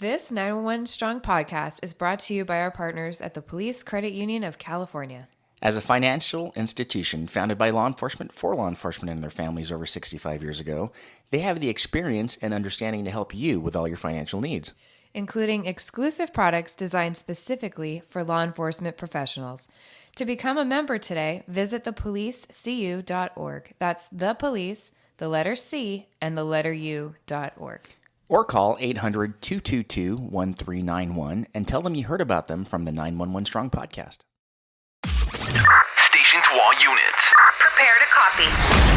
This 911 Strong podcast is brought to you by our partners at the Police Credit Union of California. As a financial institution founded by law enforcement for law enforcement and their families over 65 years ago, they have the experience and understanding to help you with all your financial needs, including exclusive products designed specifically for law enforcement professionals. To become a member today, visit thepolicecu.org. That's the police, the letter C, and the letter U.org. Or call 800-222-1391 and tell them you heard about them from the 911 Strong podcast. Station to all units. Prepare to copy.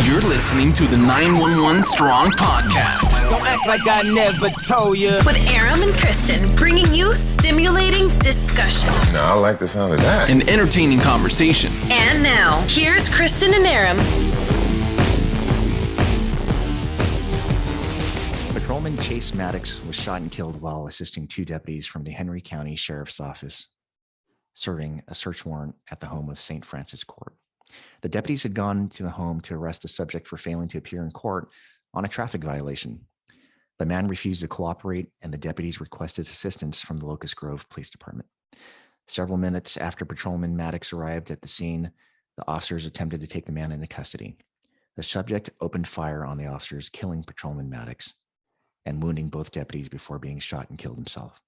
You're listening to the 911 Strong podcast. Don't act like I never told you. With Aram and Kristen, bringing you stimulating discussion. No, I like the sound of that. An entertaining conversation. And now, here's Kristen and Aram. Patrolman Chase Maddox was shot and killed while assisting two deputies from the Henry County Sheriff's Office serving a search warrant at the home of St. Francis Court. The deputies had gone to the home to arrest a subject for failing to appear in court on a traffic violation. The man refused to cooperate, and the deputies requested assistance from the Locust Grove Police Department. Several minutes after Patrolman Maddox arrived at the scene, the officers attempted to take the man into custody. The subject opened fire on the officers, killing Patrolman Maddox and wounding both deputies before being shot and killed himself.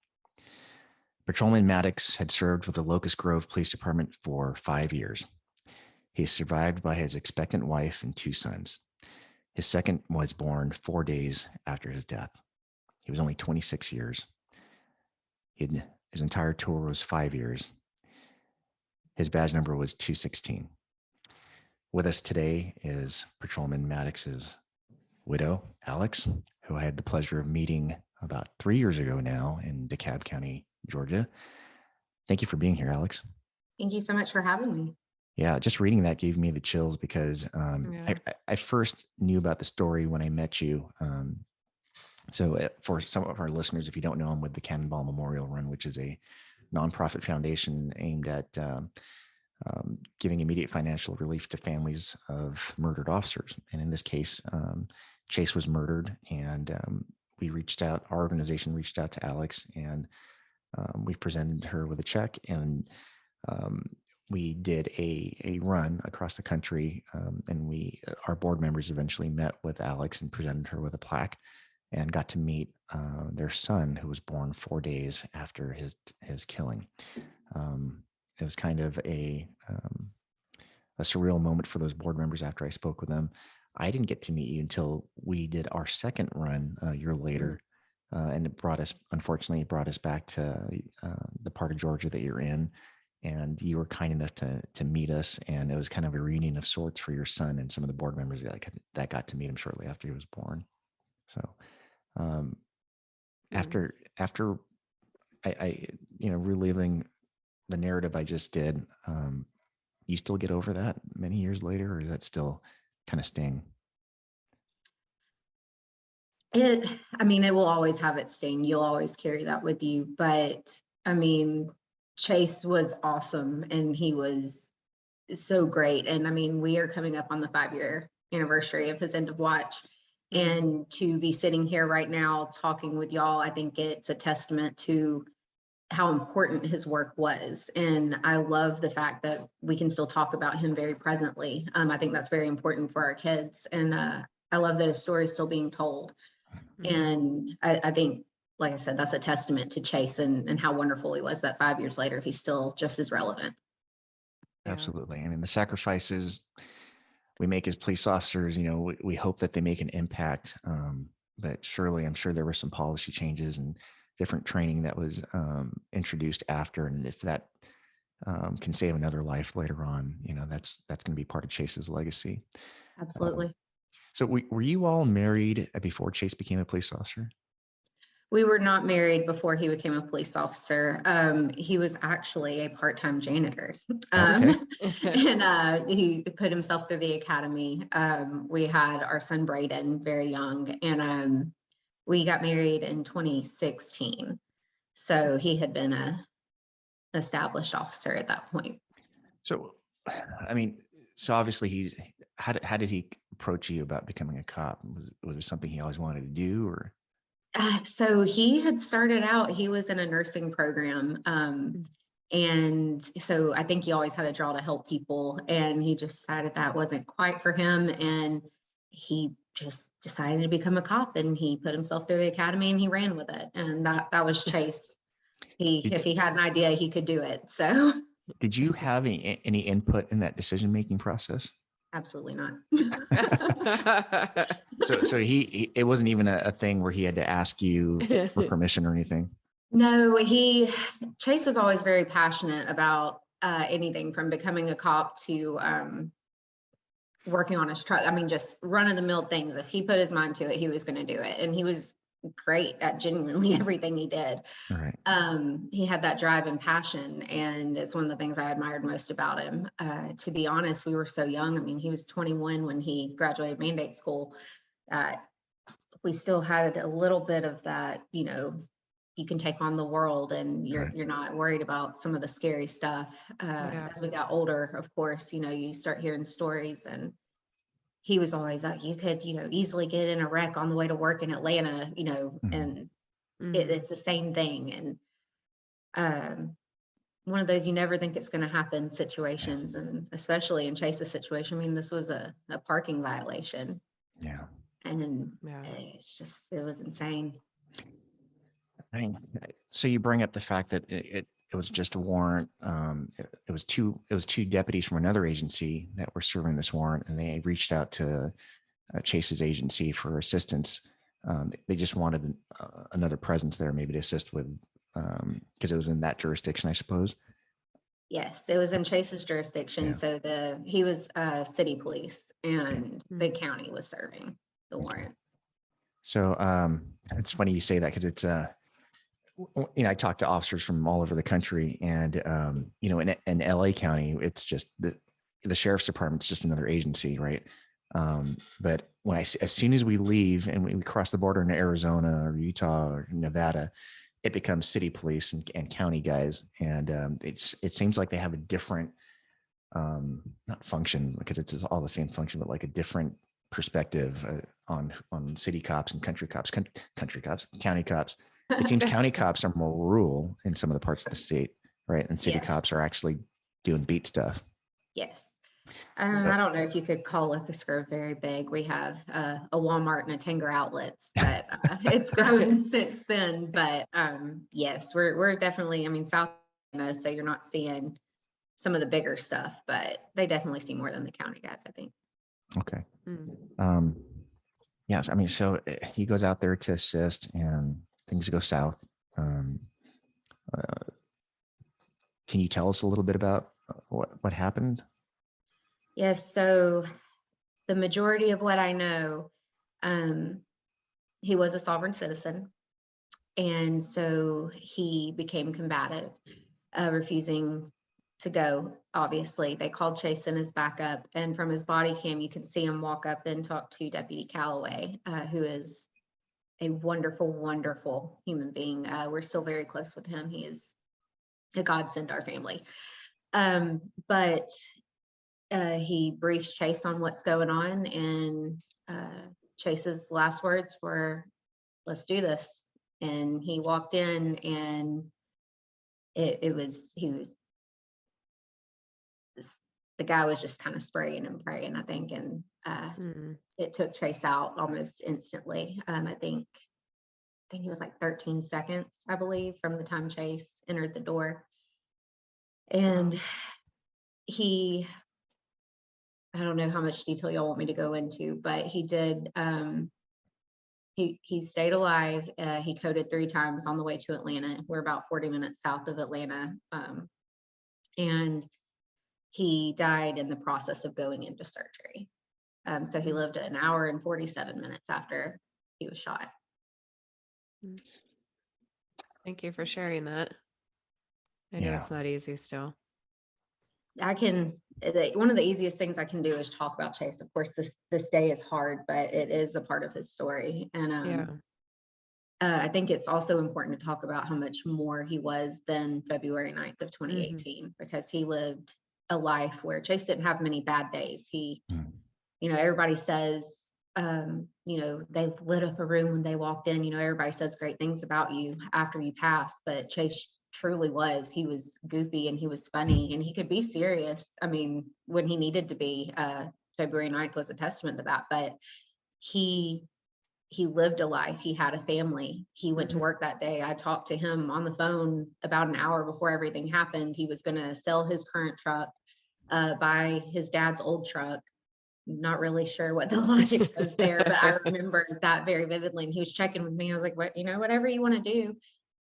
Patrolman Maddox had served with the Locust Grove Police Department for 5 years. He is survived by his expectant wife and two sons. His second was born 4 days after his death. He was only 26 years. His entire tour was 5 years. His badge number was 216. With us today is Patrolman Maddox's widow, Alex, who I had the pleasure of meeting about 3 years ago now in DeKalb County, Georgia. Thank you for being here, Alex. Thank you so much for having me. Yeah, just reading that gave me the chills because I first knew about the story when I met you. So for some of our listeners, if you don't know, I'm with the Cannonball Memorial Run, which is a nonprofit foundation aimed at giving immediate financial relief to families of murdered officers. And in this case, Chase was murdered, and our organization reached out to Alex, and we presented her with a check, and we did a run across the country, and our board members eventually met with Alex and presented her with a plaque and got to meet their son, who was born 4 days after his killing. It was kind of a surreal moment for those board members after I spoke with them. I didn't get to meet you until we did our second run a year later. And it brought us back to the part of Georgia that you're in. And you were kind enough to meet us. And it was kind of a reunion of sorts for your son and some of the board members that got to meet him shortly after he was born. So after I reliving the narrative I just did, you still get over that many years later, or is that still kind of sting? It will always have its sting. You'll always carry that with you. But Chase was awesome, and he was so great. And we are coming up on the 5-year anniversary of his end of watch. And to be sitting here right now talking with y'all, I think it's a testament to how important his work was. And I love the fact that we can still talk about him very presently. I think that's very important for our kids. And I love that his story is still being told. Mm-hmm. And I think, like I said, that's a testament to Chase and how wonderful he was that 5 years later, he's still just as relevant. Absolutely. The sacrifices we make as police officers, we hope that they make an impact. But surely, I'm sure there were some policy changes and different training that was introduced after. And if that can save another life later on, that's going to be part of Chase's legacy. Absolutely. So were you all married before Chase became a police officer? We were not married before he became a police officer. He was actually a part-time janitor. And he put himself through the academy. We had our son Bradin very young, and we got married in 2016. So he had been an established officer at that point. So obviously how did he approach you about becoming a cop? Was it something he always wanted to do, or? So he had started out, he was in a nursing program. And so I think he always had a draw to help people, and he just decided that wasn't quite for him. And he just decided to become a cop, and he put himself through the academy and he ran with it. And that was Chase. If he had an idea, he could do it. So Did you have any input in that decision-making process? absolutely not. So it wasn't even a thing where he had to ask you for permission or anything. No, Chase was always very passionate about anything from becoming a cop to working on his truck. I mean, just run-of-the-mill things. If he put his mind to it, he was going to do it. And he was great at genuinely everything he did. All right. He had that drive and passion, and it's one of the things I admired most about him. To be honest, we were so young. I mean, he was 21 when he graduated mandate school. We still had a little bit of that, you can take on the world, and you're not worried about some of the scary stuff. As we got older, of course, you start hearing stories, and he was always like, you could, easily get in a wreck on the way to work in Atlanta, and it's the same thing. And one of those you never think it's going to happen situations, and especially in Chase's situation. I mean, this was a parking violation. Yeah. And it was insane. I mean, so you bring up the fact that it was just a warrant. It was two deputies from another agency that were serving this warrant, and they reached out to Chase's agency for assistance. They just wanted another presence there, maybe to assist with, because it was in that jurisdiction, I suppose. Yes, it was in Chase's jurisdiction. Yeah. So he was city police, and the county was serving the warrant. So it's funny you say that, because it's I talk to officers from all over the country, and in LA County, it's just the sheriff's department's just another agency, right? But as soon as we leave and we cross the border into Arizona or Utah or Nevada, it becomes city police and county guys, and it seems like they have a different not function, because it's all the same function, but like a different perspective on city cops and county cops. It seems county cops are more rural in some of the parts of the state, right? And city cops are actually doing beat stuff. Yes. I don't know if you could call Locust Grove very big. We have a Walmart and a Tanger Outlets, but it's grown since then. But yes, we're definitely, South Carolina, so you're not seeing some of the bigger stuff, but they definitely see more than the county guys, I think. Okay. Yes, so he goes out there to assist, and things go south. Can you tell us a little bit about what happened? Yes. So the majority of what I know, he was a sovereign citizen. And so he became combative, refusing to go. Obviously, they called Chase in his backup, and from his body cam, you can see him walk up and talk to Deputy Calloway, who is a wonderful, wonderful human being. We're still very close with him. He is a godsend to our family. But he briefs Chase on what's going on, and Chase's last words were, "Let's do this." And he walked in, and the guy was just kind of spraying and praying, I think, and it took Chase out almost instantly. I think it was like 13 seconds, I believe, from the time Chase entered the door. And I don't know how much detail y'all want me to go into, but he did, he stayed alive. He coded 3 times on the way to Atlanta. We're about 40 minutes south of Atlanta. And he died in the process of going into surgery. So he lived an hour and 47 minutes after he was shot. Thank you for sharing that. I know it's not easy still. One of the easiest things I can do is talk about Chase. Of course, this day is hard, but it is a part of his story. And I think it's also important to talk about how much more he was than February 9th of 2018, because he lived a life where Chase didn't have many bad days. He, everybody says you know, they lit up a room when they walked in. You know, everybody says great things about you after you pass, but Chase truly was. He was goofy and he was funny and he could be serious. I mean, when he needed to be, February 9th was a testament to that, but he lived a life. He had a family. He went to work that day. I talked to him on the phone about an hour before everything happened. He was going to sell his current truck, buy his dad's old truck. Not really sure what the logic was there, but I remember that very vividly. And he was checking with me. I was like, what, you know, whatever you want to do.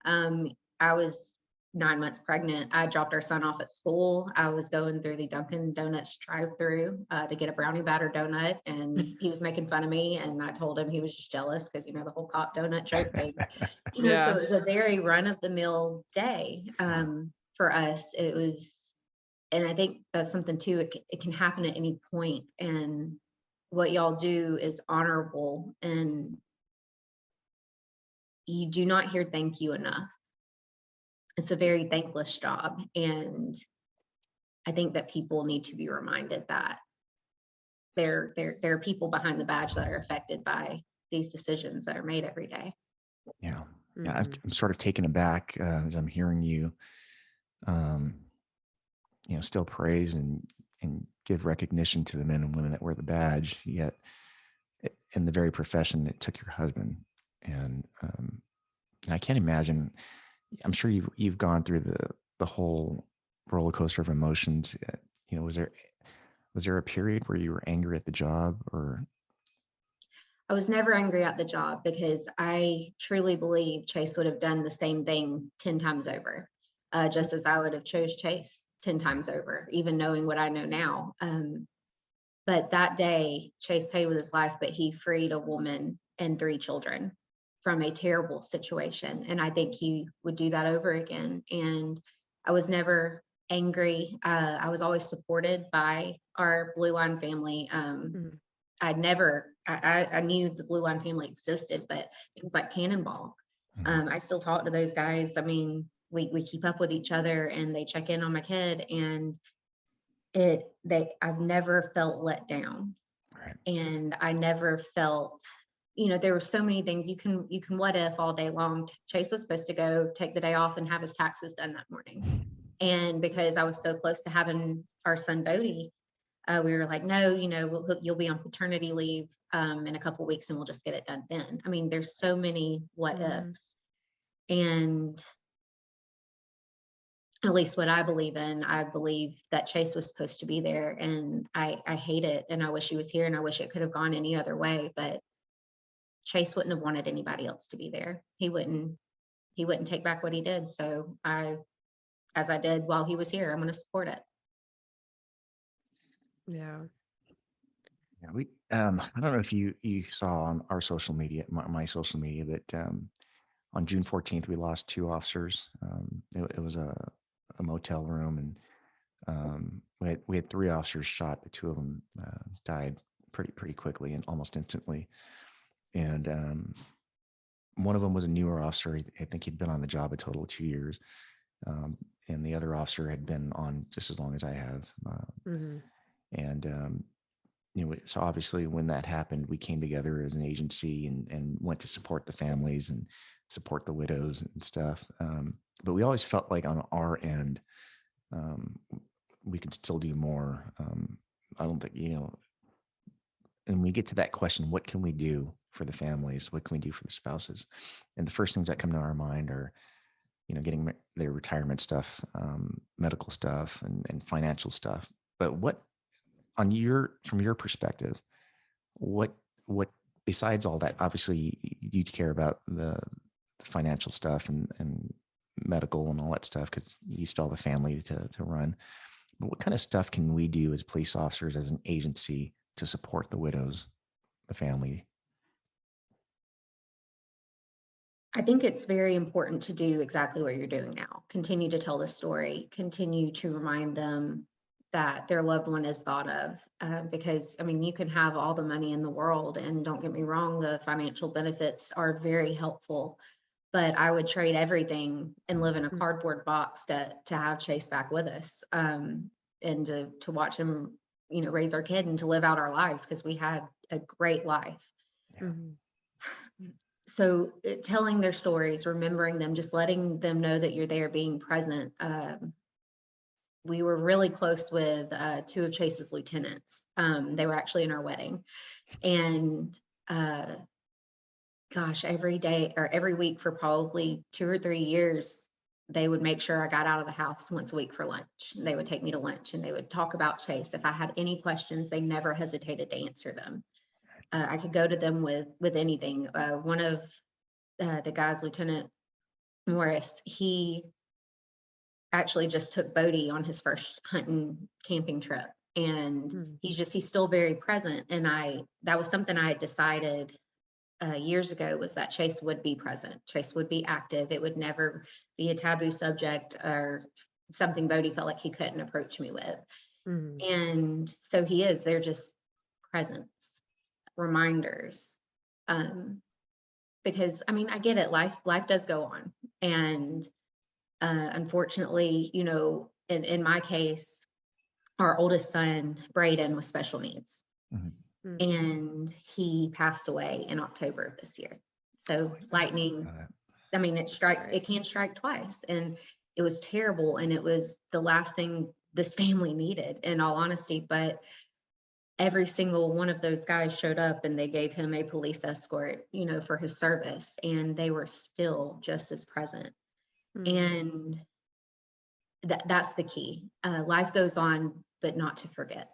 I was 9 months pregnant. I dropped our son off at school. I was going through the Dunkin' Donuts drive-through to get a brownie batter donut, and he was making fun of me. And I told him he was just jealous because, you know, the whole cop donut joke thing. You know, so it was a very run-of-the-mill day for us. It was, and I think that's something too. It can happen at any point, and what y'all do is honorable, and you do not hear thank you enough. It's a very thankless job. And I think that people need to be reminded that there are people behind the badge that are affected by these decisions that are made every day. Yeah. Yeah. I'm sort of taken aback as I'm hearing you, you know, still praise and give recognition to the men and women that wear the badge, yet in the very profession that took your husband. And I can't imagine, I'm sure you've gone through the whole roller coaster of emotions. You know, was there a period where you were angry at the job, or? I was never angry at the job because I truly believe Chase would have done the same thing 10 times over, just as I would have chose Chase 10 times over, even knowing what I know now. But that day, Chase paid with his life, but he freed a woman and 3 children from a terrible situation. And I think he would do that over again. And I was never angry. I was always supported by our Blue Line family. I knew the Blue Line family existed, but things like Cannonball, I still talk to those guys. I mean, we keep up with each other and they check in on my kid, and I've never felt let down. Right. And I never felt, you know, there were so many things you can what if all day long. Chase was supposed to go take the day off and have his taxes done that morning. And because I was so close to having our son Bodie, we were like, no, you know, you'll be on paternity leave in a couple of weeks and we'll just get it done then. I mean, there's so many what ifs. And at least what I believe in, I believe that Chase was supposed to be there, and I hate it. And I wish he was here, and I wish it could have gone any other way, but Chase wouldn't have wanted anybody else to be there. He wouldn't take back what he did. So as I did while he was here, I'm going to support it. Yeah. Yeah, I don't know if you saw on our social media, my social media, but on June 14th, we lost 2 officers. It was a motel room, and we had 3 officers shot, but 2 of them died pretty quickly and almost instantly. And one of them was a newer officer. I think he'd been on the job a total of 2 years. And the other officer had been on just as long as I have. And, you know, so obviously when that happened, we came together as an agency and went to support the families and support the widows and stuff. But we always felt like on our end, we could still do more. I don't think, you know, and we get to that question, what can we do for the families? What can we do for the spouses? And the first things that come to our mind are, you know, getting their retirement stuff, medical stuff, and financial stuff. But what, from your perspective, what besides all that, obviously you care about the financial stuff and medical and all that stuff, because you still have a family to run. But what kind of stuff can we do as police officers, as an agency, to support the widows, the family? I think it's very important to do exactly what you're doing now. Continue to tell the story, continue to remind them that their loved one is thought of, because I mean, you can have all the money in the world, and don't get me wrong, the financial benefits are very helpful, but I would trade everything and live in a cardboard box to have Chase back with us, and to watch him, you know, raise our kid and to live out our lives, because we had a great life. Mhm. So telling their stories, remembering them, just letting them know that you're there, being present. We were really close with two of Chase's lieutenants. They were actually in our wedding. And gosh, every day or every week for probably 2 or 3 years, they would make sure I got out of the house once a week for lunch. They would take me to lunch and they would talk about Chase. If I had any questions, they never hesitated to answer them. I could go to them with anything. One of the guys, Lieutenant Morris, he actually just took Bodie on his first hunting camping trip. And he's still very present. And that was something I had decided years ago, was that Chase would be present. Chase would be active. It would never be a taboo subject or something Bodie felt like he couldn't approach me with. And so he is. They're just presence, reminders. Because I mean, I get it. Life does go on. And unfortunately, you know, in my case, our oldest son, Braden, was special needs. And he passed away in October of this year. So lightning, I mean, it can strike twice. And it was terrible. And it was the last thing this family needed, in all honesty. But every single one of those guys showed up and they gave him a police escort, you know, for his service. And they were still just as present. And that's the key. Life goes on, but not to forget.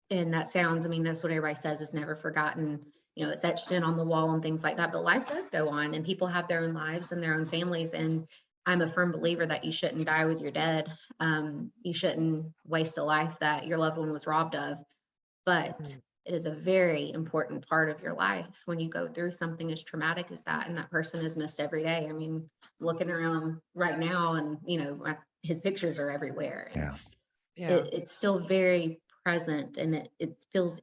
And that sounds, I mean, that's what everybody says, is never forgotten. You know, it's etched in on the wall and things like that, but life does go on and people have their own lives and their own families. And I'm a firm believer that you shouldn't die with your dead. You shouldn't waste a life that your loved one was robbed of. But it is a very important part of your life when you go through something as traumatic as that. And that person is missed every day. I mean, looking around right now and, you know, his pictures are everywhere. And it's still very present, and it feels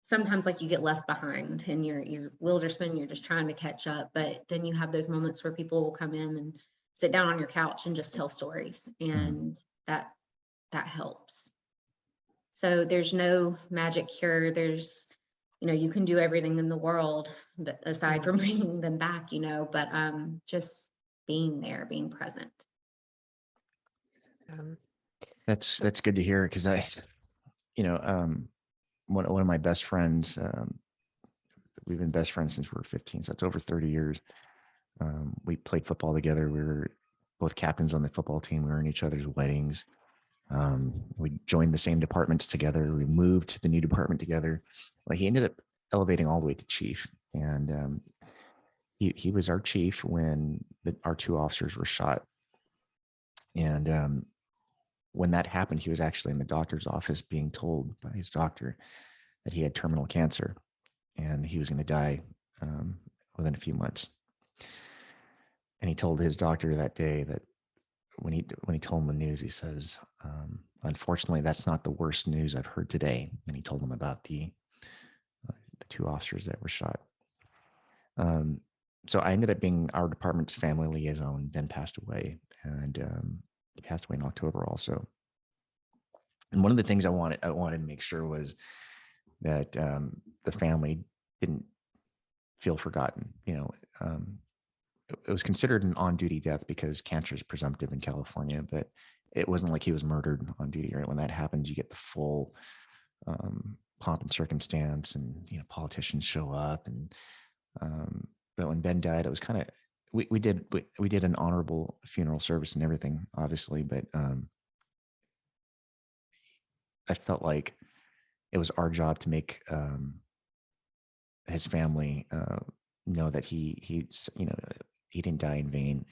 sometimes like you get left behind and your wheels are spinning, you're just trying to catch up. But then you have those moments where people will come in and sit down on your couch and just tell stories, and that helps. So there's no magic cure. There's, you know, you can do everything in the world but aside from bringing them back, you know, but just being there, being present. That's good to hear, because one of my best friends, we've been best friends since we were 15, so that's over 30 years. We played football together. We were both captains on the football team. We were in each other's weddings. We joined the same departments together. We moved to the new department together. Like, he ended up elevating all the way to chief, and he was our chief when our two officers were shot. And when that happened, he was actually in the doctor's office being told by his doctor that he had terminal cancer and he was going to die within a few months. And he told his doctor that day that when he told him the news, he says, unfortunately, that's not the worst news I've heard today. And he told him about the two officers that were shot. So I ended up being our department's family liaison. Ben passed away, and he passed away in October also. And one of the things I wanted to make sure was that the family didn't feel forgotten. You know, it was considered an on-duty death because cancer is presumptive in California, but it wasn't like he was murdered on duty. Right? When that happens, you get the full pomp and circumstance, and, you know, politicians show up. And but when Ben died, it was kind of, we did an honorable funeral service and everything, obviously, but I felt like it was our job to make his family know that he didn't die in vain.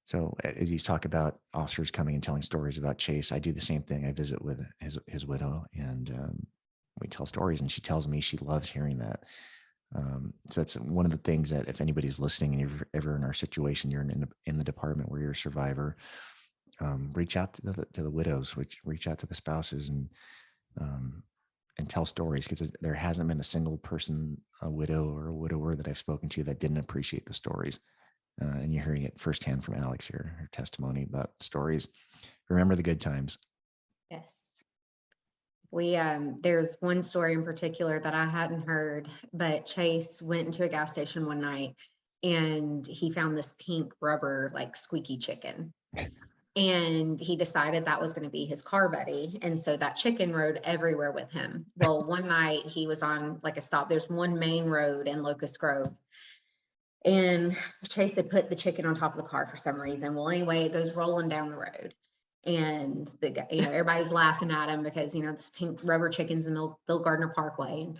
So as he's talked about officers coming and telling stories about Chase, I do the same thing. I visit with his widow, and we tell stories, and she tells me she loves hearing that. So that's one of the things that, if anybody's listening and you're ever in our situation, you're in the department where you're a survivor, reach out to the widows, reach out to the spouses, and tell stories, because there hasn't been a single person, a widow or a widower, that I've spoken to that didn't appreciate the stories. And you're hearing it firsthand from Alex here, her testimony about stories. Remember the good times. Yes. There's one story in particular that I hadn't heard, but Chase went into a gas station one night and he found this pink rubber, like squeaky chicken. And he decided that was going to be his car buddy. And so that chicken rode everywhere with him. Well, one night he was on like a stop. There's one main road in Locust Grove. And Chase had put the chicken on top of the car for some reason. Well, anyway, it goes rolling down the road. And the guy, everybody's laughing at him because, this pink rubber chicken's in the Bill Gardner Parkway.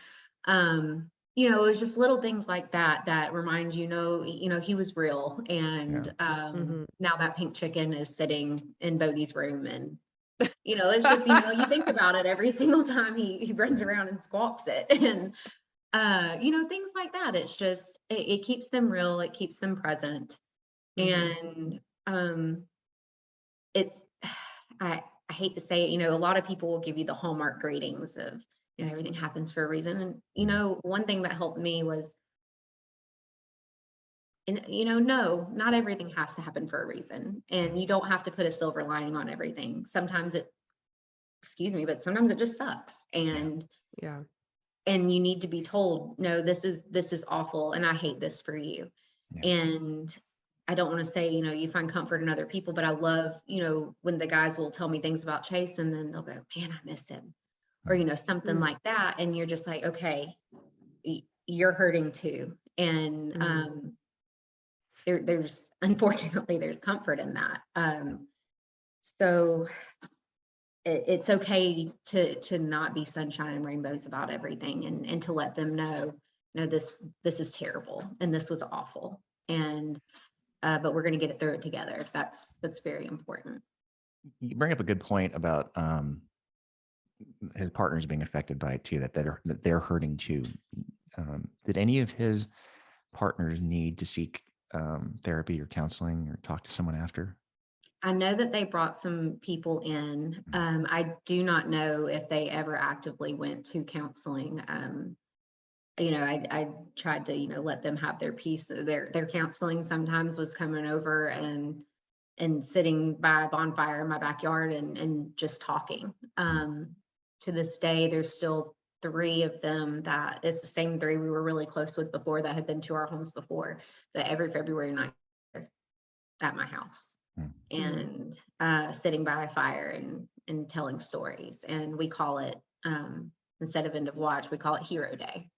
And, it was just little things like that that remind he was real. And now that pink chicken is sitting in Bodie's room. And, it's just, you think about it every single time he runs around and squawks it. And, things like that. It's just, it keeps them real. It keeps them present. And I hate to say it, a lot of people will give you the Hallmark greetings of, everything happens for a reason. And, one thing that helped me was, no, not everything has to happen for a reason. And you don't have to put a silver lining on everything. Sometimes but sometimes it just sucks. And and you need to be told, no, this is awful. And I hate this for you. Yeah. And I don't want to say, you find comfort in other people, but I love, when the guys will tell me things about Chase and then they'll go, man, I miss him. Or, something like that. And you're just like, okay, you're hurting too. And unfortunately, there's comfort in that. So it's okay to not be sunshine and rainbows about everything and to let them know, this is terrible and this was awful. And but we're going to get it through it together. That's very important. You bring up a good point about his partners being affected by it too, that they're hurting too. Did any of his partners need to seek therapy or counseling or talk to someone after? I know that they brought some people in. I do not know if they ever actively went to counseling. I tried to, let them have their piece. Their counseling sometimes was coming over and sitting by a bonfire in my backyard and just talking. To this day, there's still 3 of them that is the same 3 we were really close with before that had been to our homes before, that every February night at my house and sitting by a fire and telling stories. And we call it, instead of end of watch, we call it Hero Day.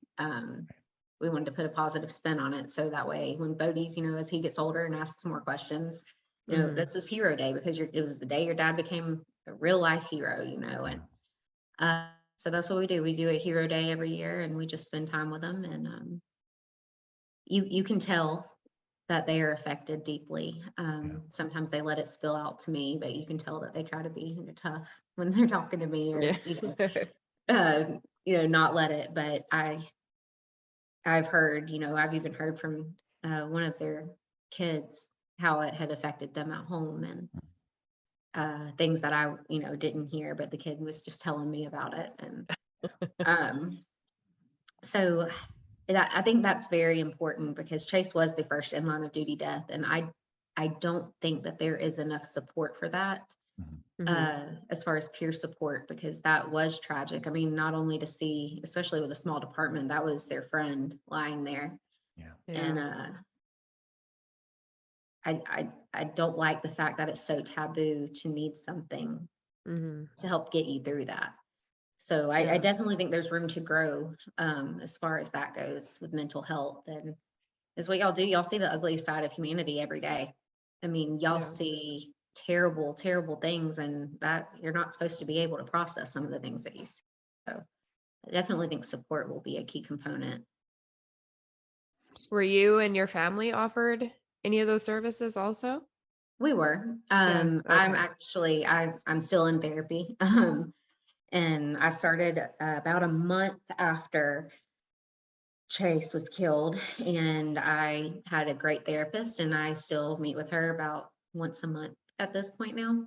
We wanted to put a positive spin on it. So that way, when Bodie's, as he gets older and asks more questions, this is Hero Day because it was the day your dad became a real life hero, and so that's what we do. We do a Hero Day every year and we just spend time with them. And you can tell that they are affected deeply. Sometimes they let it spill out to me, but you can tell that they try to be tough when they're talking to me or, not let it. But I've heard, I've even heard from one of their kids how it had affected them at home and things that I, didn't hear, but the kid was just telling me about it. And so I think that's very important because Chase was the first in line of duty death. And I don't think that there is enough support for that as far as peer support, because that was tragic. I mean, not only to see, especially with a small department, that was their friend lying there. And I don't like the fact that it's so taboo to need something to help get you through that. So I definitely think there's room to grow as far as that goes with mental health. And is what y'all do. Y'all see the ugly side of humanity every day. I mean, y'all see terrible, terrible things, and that you're not supposed to be able to process some of the things that you see. So I definitely think support will be a key component. Were you and your family offered any of those services also? We were. Okay. I'm still in therapy. And I started about a month after Chase was killed, and I had a great therapist, and I still meet with her about once a month at this point now.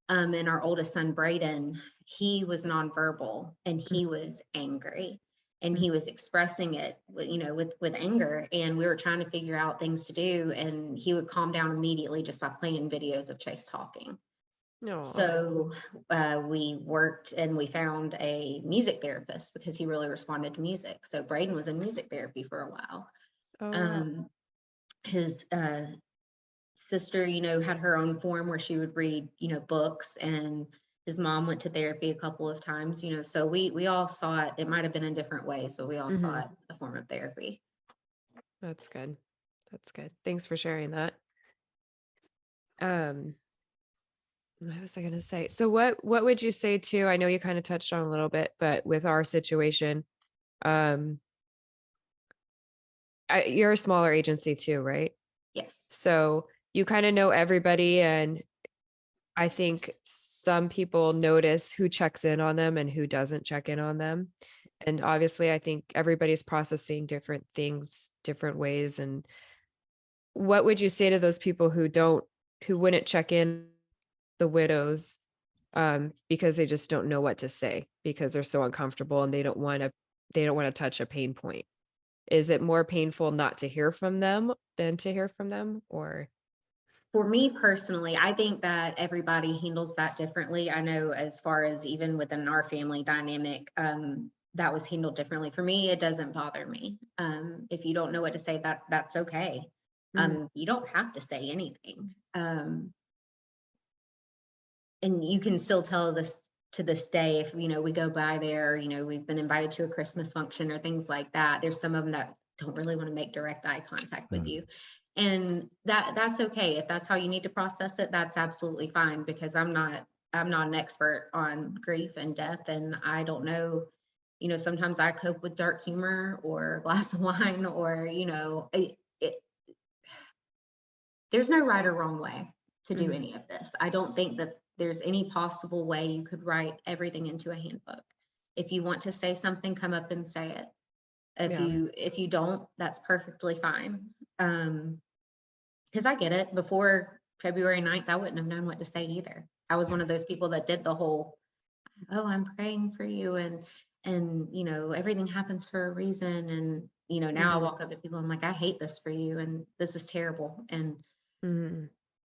And our oldest son, Bradin, he was nonverbal and he was angry. And he was expressing it, with anger. And we were trying to figure out things to do. And he would calm down immediately just by playing videos of Chase talking. No. So we worked and we found a music therapist because he really responded to music. So Braden was in music therapy for a while. Oh, wow. His sister, had her own form where she would read, books, and his mom went to therapy a couple of times, so we all saw it. It might have been in different ways, but we all saw it a form of therapy. That's good. That's good. Thanks for sharing that. What was I going to say? So what would you say to, I know you kind of touched on a little bit, but with our situation, you're a smaller agency too, right? Yes. So you kind of know everybody, and I think some people notice who checks in on them and who doesn't check in on them. And obviously, I think everybody's processing different things, different ways. And what would you say to those people who wouldn't check in the widows because they just don't know what to say because they're so uncomfortable and they don't want to touch a pain point? Is it more painful not to hear from them than to hear from them, or? For me personally, I think that everybody handles that differently. I know as far as even within our family dynamic, that was handled differently. For me, it doesn't bother me. If you don't know what to say, that's okay. You don't have to say anything. And you can still tell this to this day, if, we go by there, we've been invited to a Christmas function or things like that. There's some of them that don't really want to make direct eye contact with you. And that's okay. If that's how you need to process it, that's absolutely fine, because I'm not an expert on grief and death. And I don't know, sometimes I cope with dark humor or a glass of wine, or, there's no right or wrong way to do any of this. I don't think that there's any possible way you could write everything into a handbook. If you want to say something, come up and say it. If you don't, that's perfectly fine. Because I get it. Before February 9th, I wouldn't have known what to say either. I was one of those people that did the whole, oh, I'm praying for you, and everything happens for a reason. And now I walk up to people, I'm like, I hate this for you, and this is terrible. And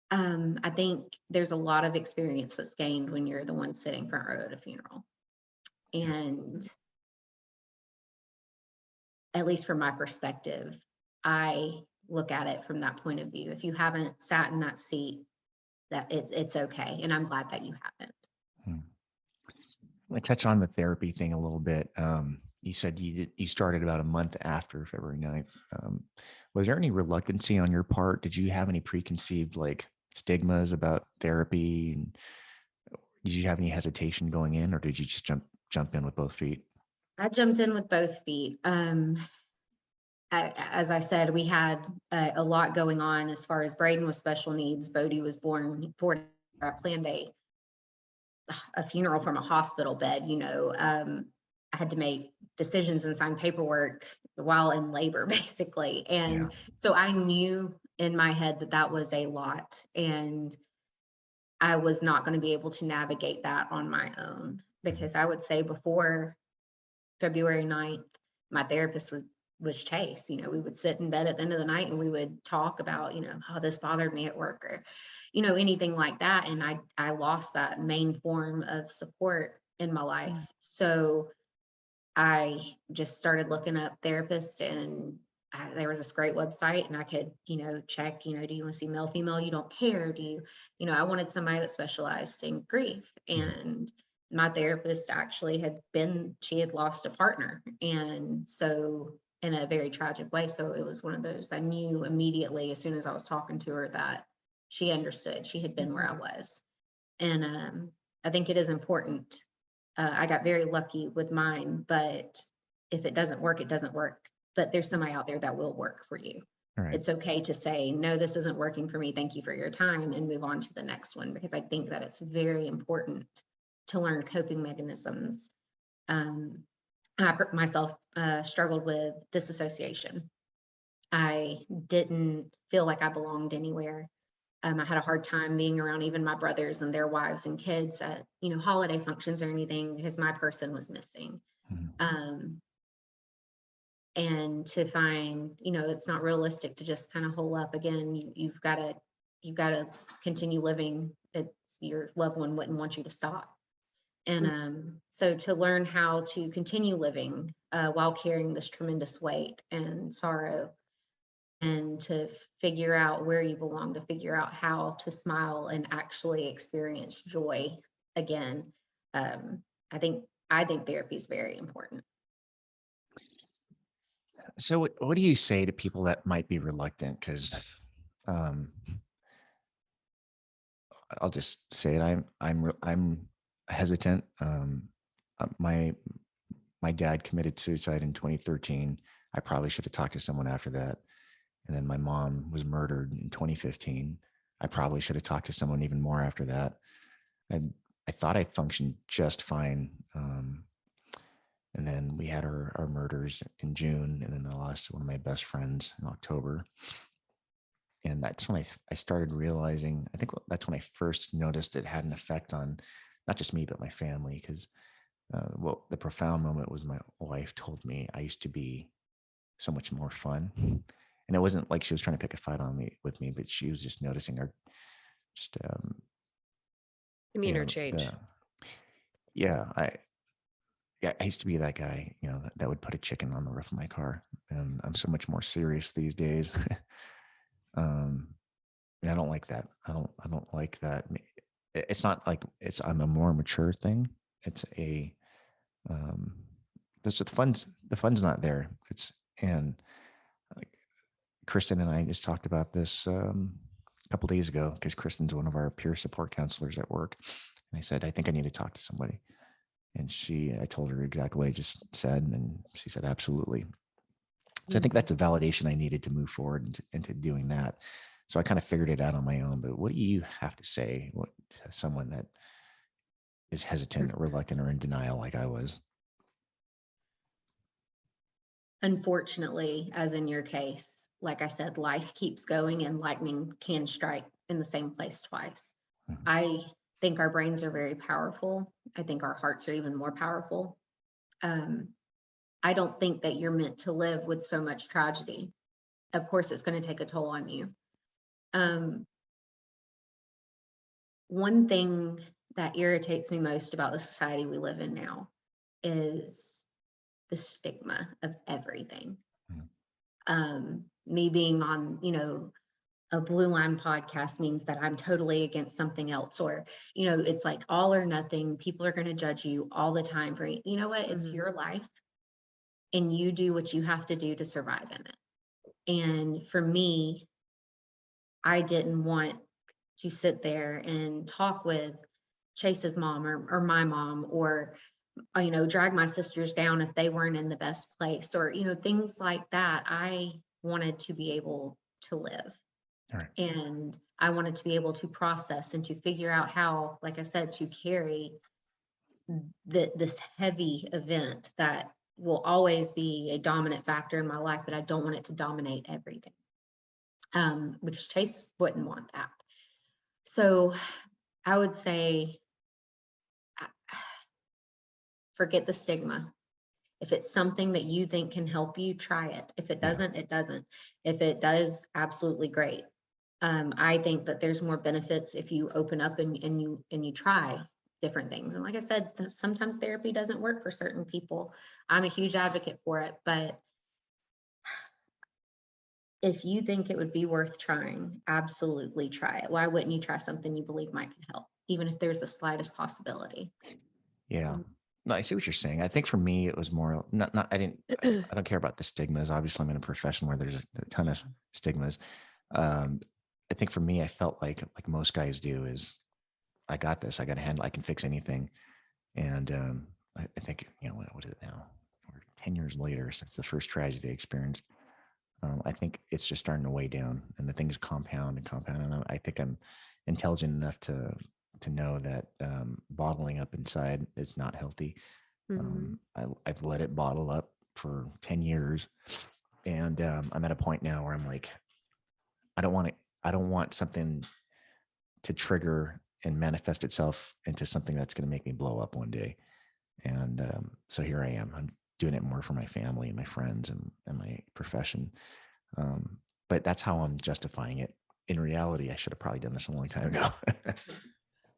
I think there's a lot of experience that's gained when you're the one sitting front row at a funeral. And at least from my perspective, I look at it from that point of view. If you haven't sat in that seat, that it's okay. And I'm glad that you haven't. I touch on the therapy thing a little bit. You said you started about a month after February 9th. Was there any reluctancy on your part? Did you have any preconceived stigmas about therapy? And did you have any hesitation going in, or did you just jump in with both feet? I jumped in with both feet. As I said, we had a lot going on as far as Braden was special needs. Bodie was born. I planned a funeral from a hospital bed. I had to make decisions and sign paperwork while in labor, basically. And so I knew in my head that was a lot, and I was not going to be able to navigate that on my own, because I would say before February 9th, my therapist was Chase. We would sit in bed at the end of the night and we would talk about, how this bothered me at work, or, anything like that. And I lost that main form of support in my life. So I just started looking up therapists, and there was this great website, and I could, check, do you want to see male, female? You don't care. Do you, I wanted somebody that specialized in grief. And my therapist actually she had lost a partner. And so in a very tragic way. So it was one of those, I knew immediately as soon as I was talking to her that she understood. She had been where I was. And I think it is important. I got very lucky with mine, but if it doesn't work, it doesn't work. But there's somebody out there that will work for you. Right. It's okay to say, no, this isn't working for me. Thank you for your time, and move on to the next one, because I think that it's very important to learn coping mechanisms. I myself struggled with disassociation. I didn't feel like I belonged anywhere. I had a hard time being around even my brothers and their wives and kids at, holiday functions or anything, because my person was missing. And to find, it's not realistic to just kind of hole up again. You've got to continue living. your loved one wouldn't want you to stop. And so to learn how to continue living while carrying this tremendous weight and sorrow, and to figure out where you belong, to figure out how to smile and actually experience joy again. I think therapy is very important. So what do you say to people that might be reluctant? Because I'll just say it. I'm hesitant. My dad committed suicide in 2013. I probably should have talked to someone after that. And then my mom was murdered in 2015. I probably should have talked to someone even more after that. I thought I functioned just fine. And then we had our murders in June, and then I lost one of my best friends in October. And that's when I started realizing, I think that's when I first noticed it had an effect on not just me, but my family. Because well, the profound moment was my wife told me I used to be so much more fun. And it wasn't like she was trying to pick a fight with me, but she was just noticing our just Demeanor change. Yeah, I used to be that guy, that would put a chicken on the roof of my car, and I'm so much more serious these days. And I don't like that. I don't like that. It's not like I'm a more mature thing. It's a the fun's not there. And like, Kristen and I just talked about this a couple days ago, because Kristen's one of our peer support counselors at work. And I said, I think I need to talk to somebody. And I told her exactly what I just said. And she said, absolutely. So I think that's a validation I needed to move forward into doing that. So I kind of figured it out on my own. But what do you have to say to someone that is hesitant or reluctant or in denial like I was? Unfortunately, as in your case, like I said, life keeps going and lightning can strike in the same place twice. Mm-hmm. I think our brains are very powerful. I think our hearts are even more powerful. I don't think that you're meant to live with so much tragedy. Of course, it's going to take a toll on you. One thing that irritates me most about the society we live in now is the stigma of everything. Me being on, a Blue Line podcast means that I'm totally against something else, or, it's like all or nothing. People are going to judge you all the time for, you know what, it's your life and you do what you have to do to survive in it. And for me, I didn't want to sit there and talk with Chase's mom or my mom, or drag my sisters down if they weren't in the best place, or things like that. I wanted to be able to live. Right. And I wanted to be able to process and to figure out how, like I said, to carry this heavy event that will always be a dominant factor in my life, but I don't want it to dominate everything, because Chase wouldn't want that. So I would say, forget the stigma. If it's something that you think can help you, try it. If it doesn't, it doesn't. If it does, absolutely great. I think that there's more benefits if you open up and you try different things. And like I said, sometimes therapy doesn't work for certain people. I'm a huge advocate for it, but if you think it would be worth trying, absolutely try it. Why wouldn't you try something you believe might help, even if there's the slightest possibility? Yeah. No, I see what you're saying. I think for me, it was more I don't care about the stigmas. Obviously, I'm in a profession where there's a ton of stigmas. I think for me, I felt like most guys do, is I got this. I got a handle. I can fix anything. And I think, what is it now? We're 10 years later since the first tragedy I experienced. I think it's just starting to weigh down, and the things compound. And I think I'm intelligent enough to know that bottling up inside is not healthy. I've let it bottle up for 10 years, and I'm at a point now where I'm like, I don't want something to trigger and manifest itself into something that's going to make me blow up one day. And so here I am. I'm doing it more for my family and my friends and my profession. But that's how I'm justifying it. In reality, I should have probably done this a long time ago.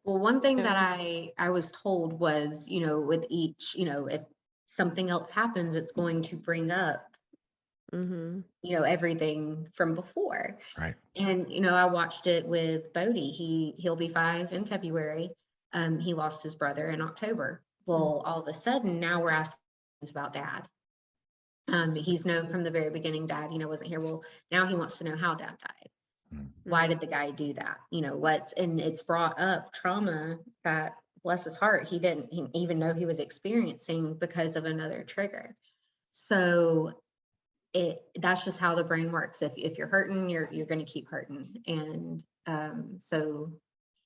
Well, one thing that Yeah. I was told was, with each, if something else happens, it's going to bring up, Mm-hmm. everything from before. Right. And, I watched it with Bodie. He'll be 5 in February. He lost his brother in October. Well, all of a sudden now we're asking about dad. He's known from the very beginning, dad, wasn't here. Well, now he wants to know how dad died. Mm. Why did the guy do that? And it's brought up trauma that, bless his heart, he didn't even know he was experiencing because of another trigger. So that's just how the brain works. If you're hurting, you're going to keep hurting. And so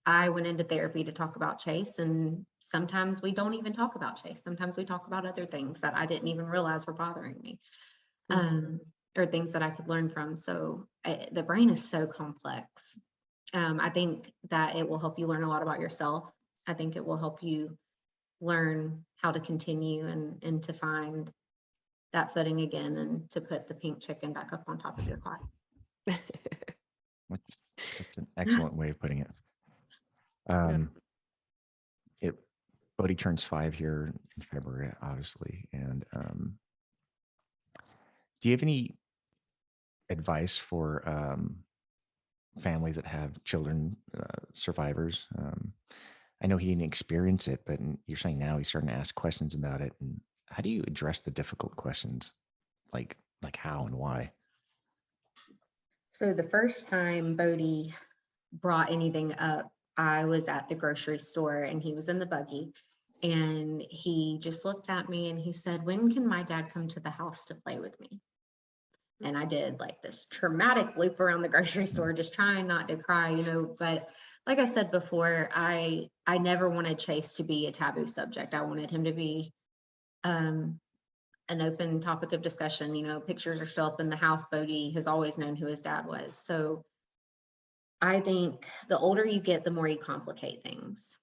I went into therapy to talk about Chase, and sometimes we don't even talk about Chase. Sometimes we talk about other things that I didn't even realize were bothering me. Or things that I could learn from. So the brain is so complex. I think that it will help you learn a lot about yourself. I think it will help you learn how to continue and to find that footing again, and to put the pink chicken back up on top of your clock. That's an excellent way of putting it. Um, it Bodie turns 5 here in February, obviously. And do you have any advice for families that have children survivors? I know he didn't experience it, but you're saying now he's starting to ask questions about it. And how do you address the difficult questions, like how and why? So the first time Bodie brought anything up, I was at the grocery store and he was in the buggy, and he just looked at me and he said, "When can my dad come to the house to play with me?" And I did like this traumatic loop around the grocery store, just trying not to cry, but like I said before, I never wanted Chase to be a taboo subject. I wanted him to be an open topic of discussion. Pictures are still up in the house. Bodie has always known who his dad was. So I think the older you get, the more you complicate things.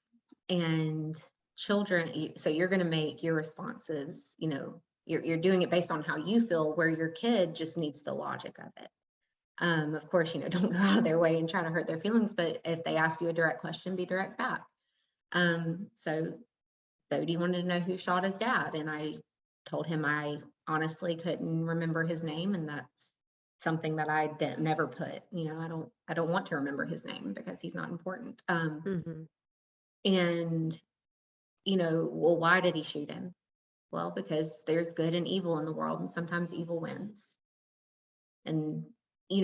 And children, so you're going to make your responses, you're doing it based on how you feel, where your kid just needs the logic of it. Of course, don't go out of their way and try to hurt their feelings, but if they ask you a direct question, be direct back. So Bodie wanted to know who shot his dad, and I told him I honestly couldn't remember his name, and that's something that I never put. I don't want to remember his name because he's not important. And well, why did he shoot him? Well, because there's good and evil in the world, and sometimes evil wins. And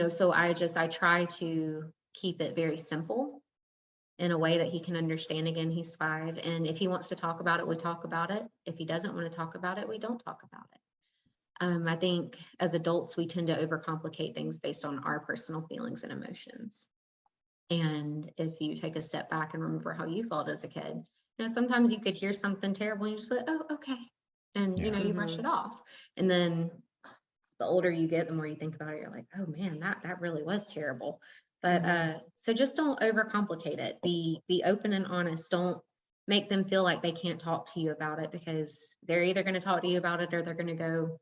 so I try to keep it very simple in a way that he can understand. Again, he's 5, and if he wants to talk about it, we talk about it. If he doesn't want to talk about it, we don't talk about it. I think as adults, we tend to overcomplicate things based on our personal feelings and emotions. And if you take a step back and remember how you felt as a kid, sometimes you could hear something terrible and you just go, "Oh, okay." And, you brush it off. And then the older you get, the more you think about it, you're like, "Oh man, that really was terrible." But so just don't overcomplicate it. Be open and honest. Don't make them feel like they can't talk to you about it, because they're either going to talk to you about it or they're going to go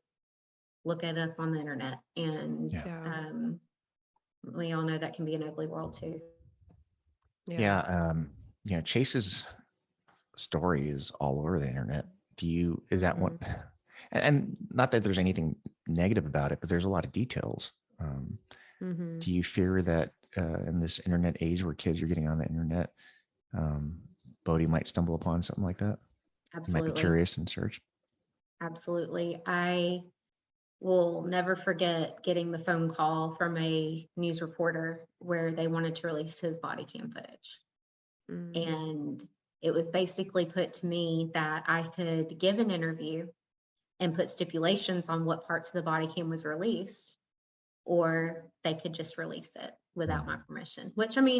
look it up on the internet. And we all know that can be an ugly world too. Chase's story is all over the internet. Is that one? And not that there's anything negative about it, but there's a lot of details. Do you fear that in this internet age where kids are getting on the internet, Bodie might stumble upon something like that? Absolutely. He might be curious and search. Absolutely. I will never forget getting the phone call from a news reporter where they wanted to release his body cam footage. And it was basically put to me that I could give an interview and put stipulations on what parts of the body cam was released, or they could just release it without my permission, which, I mean,